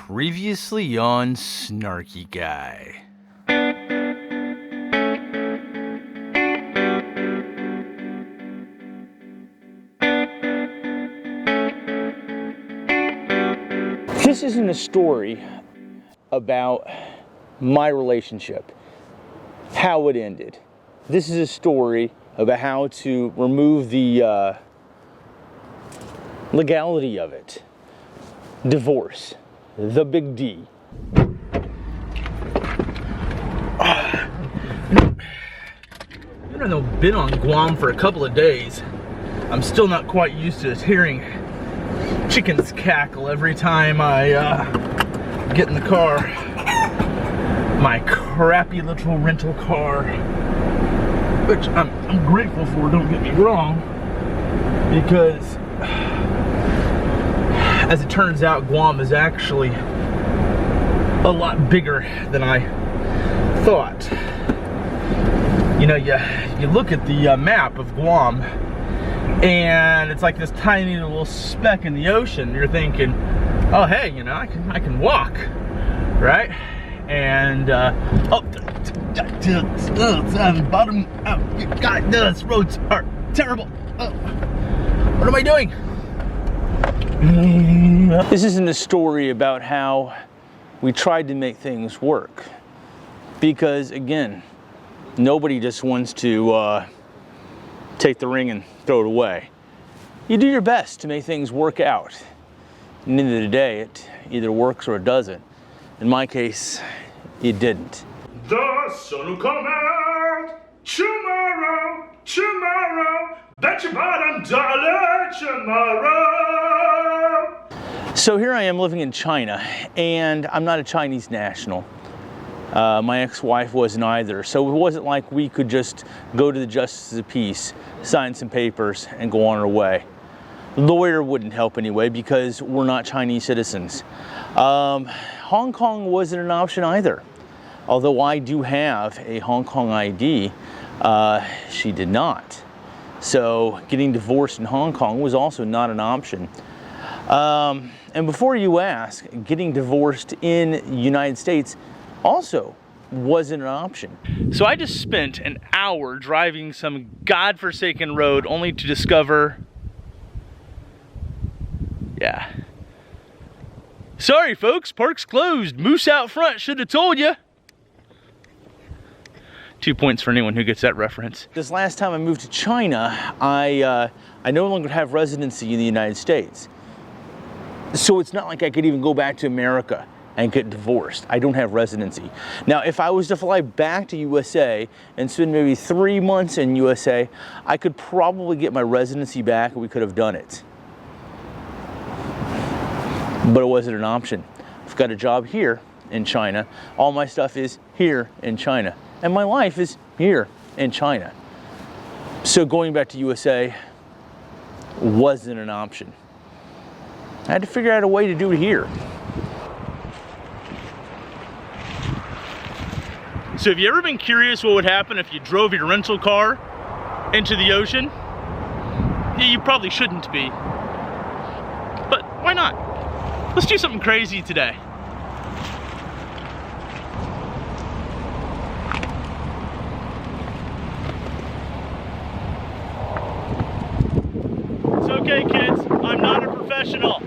Previously on Snarky Guy. This isn't a story about my relationship, how it ended. This is a story about how to remove the legality of it. Divorce. The big D. Even though I've been on Guam for a couple of days, I'm still not quite used to hearing chickens cackle every time I get in the car. My crappy little rental car, which I'm grateful for, don't get me wrong, because as it turns out, Guam is actually a lot bigger than I thought. You know, you look at the map of Guam, and it's like this tiny little speck in the ocean. You're thinking, oh hey, you know, I can walk, right? And bottom, God, those roads are terrible. What am I doing? This isn't a story about how we tried to make things work, because again, nobody just wants to take the ring and throw it away. You do your best to make things work out. At the end of the day, it either works or it doesn't. In my case, it didn't. The sun will come out tomorrow, tomorrow. Bet your bottom dollar tomorrow. So here I am living in China, and I'm not a Chinese national. My ex-wife wasn't either, so it wasn't like we could just go to the Justice of the Peace, sign some papers, and go on our way. The lawyer wouldn't help anyway because we're not Chinese citizens. Hong Kong wasn't an option either. Although I do have a Hong Kong ID, she did not. So getting divorced in Hong Kong was also not an option. And before you ask, getting divorced in the United States also wasn't an option. So I just spent an hour driving some godforsaken road only to discover, yeah. Sorry folks, park's closed. Moose out front, should have told you. 2 points for anyone who gets that reference. This last time I moved to China, I no longer have residency in the United States. So it's not like I could even go back to America and get divorced. I don't have residency. Now, if I was to fly back to USA and spend maybe 3 months in USA, I could probably get my residency back and we could have done it. But it wasn't an option. I've got a job here in China. All my stuff is here in China. And my life is here in China. So going back to USA wasn't an option. I had to figure out a way to do it here. So have you ever been curious what would happen if you drove your rental car into the ocean? Yeah, you probably shouldn't be. But why not? Let's do something crazy today. It's okay, kids. I'm not a professional.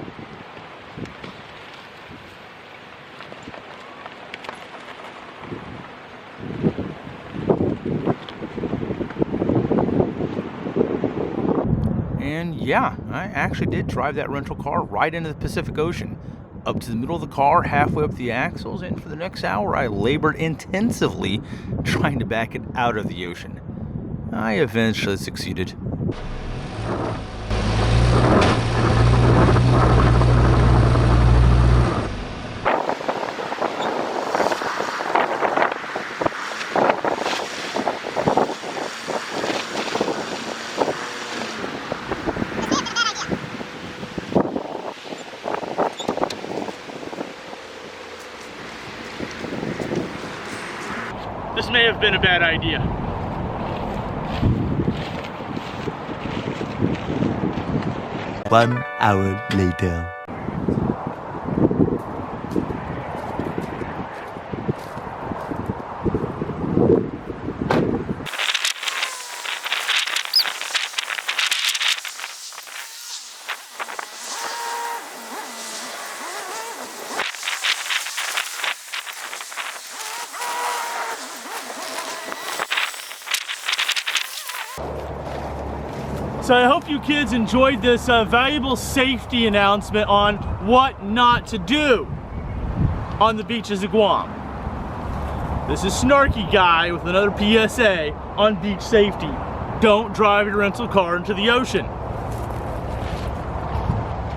And yeah, I actually did drive that rental car right into the Pacific Ocean, up to the middle of the car, halfway up the axles, and for the next hour I labored intensively trying to back it out of the ocean. I eventually succeeded. This may have been a bad idea. 1 hour later. So I hope you kids enjoyed this valuable safety announcement on what not to do on the beaches of Guam. This is Snarky Guy with another PSA on beach safety. Don't drive your rental car into the ocean.